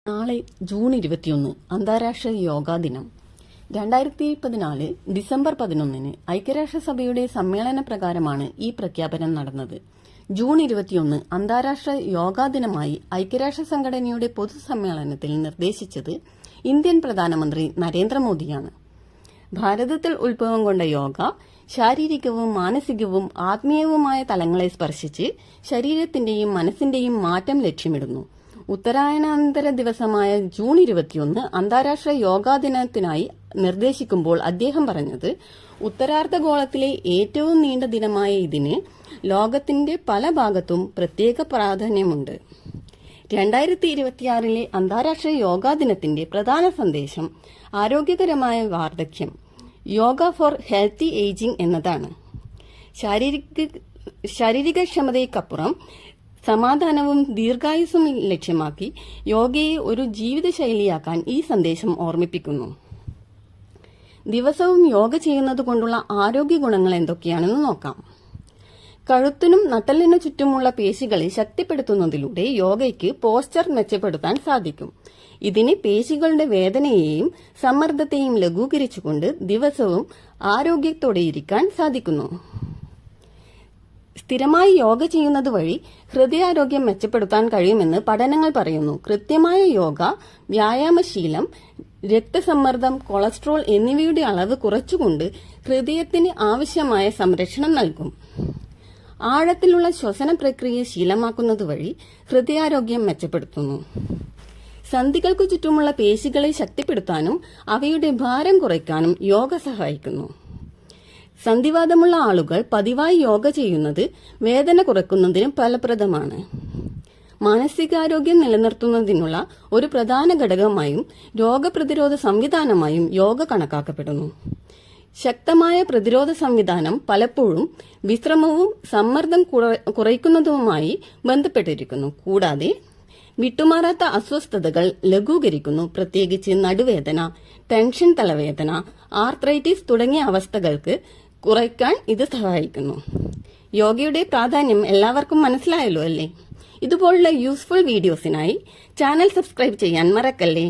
നാളെ ജൂൺ 21 അന്താരാഷ്ട്ര യോഗാ ദിനം. 2014 ഡിസംബർ 11 ഐക്യരാഷ്ട്രസഭയുടെ സമ്മേളന പ്രകാരമാണ് ഈ പ്രഖ്യാപനം നടന്നത്. ജൂൺ 21 അന്താരാഷ്ട്ര യോഗാ ദിനമായി ഐക്യരാഷ്ട്ര സംഘടനയുടെ പൊതുസമ്മേളനത്തിൽ നിർദ്ദേശിച്ചത് ഇന്ത്യൻ പ്രധാനമന്ത്രി നരേന്ദ്രമോദിയാണ്. ഭാരതത്തിൽ ഉത്ഭവം കൊണ്ട യോഗ ശാരീരികവും മാനസികവും ആത്മീയവുമായ തലങ്ങളെ സ്പർശിച്ച് ശരീരത്തിന്റെയും മനസ്സിന്റെയും മാറ്റം ലക്ഷ്യമിടുന്നു. ഉത്തരായനാന്തര ദിവസമായ ജൂൺ 21 അന്താരാഷ്ട്ര യോഗാ ദിനത്തിനായി നിർദ്ദേശിക്കുമ്പോൾ അദ്ദേഹം പറഞ്ഞത്, ഉത്തരാർദ്ധഗോളത്തിലെ ഏറ്റവും നീണ്ട ദിനമായ ഇതിന് ലോകത്തിന്റെ പല ഭാഗത്തും പ്രത്യേക പ്രാധാന്യമുണ്ട്. 2026 അന്താരാഷ്ട്ര യോഗാ ദിനത്തിന്റെ പ്രധാന സന്ദേശം ആരോഗ്യകരമായ വാർദ്ധക്യം, യോഗ ഫോർ ഹെൽത്തി ഏജിംഗ് എന്നതാണ്. ശാരീരികക്ഷമതയ്ക്കപ്പുറം സമാധാനവും ദീർഘായുസ്സും ലക്ഷ്യമാക്കി യോഗയെ ഒരു ജീവിതശൈലിയാക്കാൻ ഈ സന്ദേശം ഓർമ്മിപ്പിക്കുന്നു. ദിവസവും യോഗ ചെയ്യുന്നതുകൊണ്ടുള്ള ആരോഗ്യ ഗുണങ്ങൾ എന്തൊക്കെയാണെന്ന് നോക്കാം. കഴുത്തിനും നട്ടെല്ലിനു ചുറ്റുമുള്ള പേശികളെ ശക്തിപ്പെടുത്തുന്നതിലൂടെ യോഗയ്ക്ക് പോസ്ചർ മെച്ചപ്പെടുത്താൻ സാധിക്കും. ഇതിന് പേശികളുടെ വേദനയെയും സമ്മർദ്ദത്തെയും ലഘൂകരിച്ചുകൊണ്ട് ദിവസവും ആരോഗ്യത്തോടെയിരിക്കാൻ സാധിക്കുന്നു. സ്ഥിരമായി യോഗ ചെയ്യുന്നത് വഴി ഹൃദയാരോഗ്യം മെച്ചപ്പെടുത്താൻ കഴിയുമെന്ന് പഠനങ്ങൾ പറയുന്നു. കൃത്യമായ യോഗ വ്യായാമശീലം രക്തസമ്മർദ്ദം, കൊളസ്ട്രോൾ എന്നിവയുടെ അളവ് കുറച്ചുകൊണ്ട് ഹൃദയത്തിന് ആവശ്യമായ സംരക്ഷണം നൽകും. ആഴത്തിലുള്ള ശ്വസന പ്രക്രിയ ശീലമാക്കുന്നത് വഴി ഹൃദയാരോഗ്യം മെച്ചപ്പെടുത്തുന്നു. സന്ധികൾക്കു ചുറ്റുമുള്ള പേശികളെ ശക്തിപ്പെടുത്താനും അവയുടെ ഭാരം കുറയ്ക്കാനും യോഗ സഹായിക്കുന്നു. സന്ധിവാതമുള്ള ആളുകൾ പതിവായി യോഗ ചെയ്യുന്നത് വേദന കുറയ്ക്കുന്നതിന് ഫലപ്രദമാണ്. മാനസികാരോഗ്യം നിലനിർത്തുന്നതിനുള്ള ഒരു പ്രധാന ഘടകമായും രോഗപ്രതിരോധ സംവിധാനമായും യോഗ കണക്കാക്കപ്പെടുന്നു. ശക്തമായ പ്രതിരോധ സംവിധാനം പലപ്പോഴും വിശ്രമവും സമ്മർദ്ദം കുറയ്ക്കുന്നതുമായി ബന്ധപ്പെട്ടിരിക്കുന്നു. കൂടാതെ വിട്ടുമാറാത്ത അസ്വസ്ഥതകൾ ലഘൂകരിക്കുന്നു. പ്രത്യേകിച്ച് നടുവേദന, ടെൻഷൻ, തലവേദന, ആർത്രൈറ്റിസ് തുടങ്ങിയ അവസ്ഥകൾക്ക് കുറയ്ക്കാൻ ഇത് സഹായിക്കുന്നു. യോഗയുടെ പ്രാധാന്യം എല്ലാവർക്കും മനസ്സിലായല്ലോ അല്ലേ? ഇതുപോലുള്ള യൂസ്ഫുൾ വീഡിയോസിനായി ചാനൽ സബ്സ്ക്രൈബ് ചെയ്യാൻ മറക്കല്ലേ.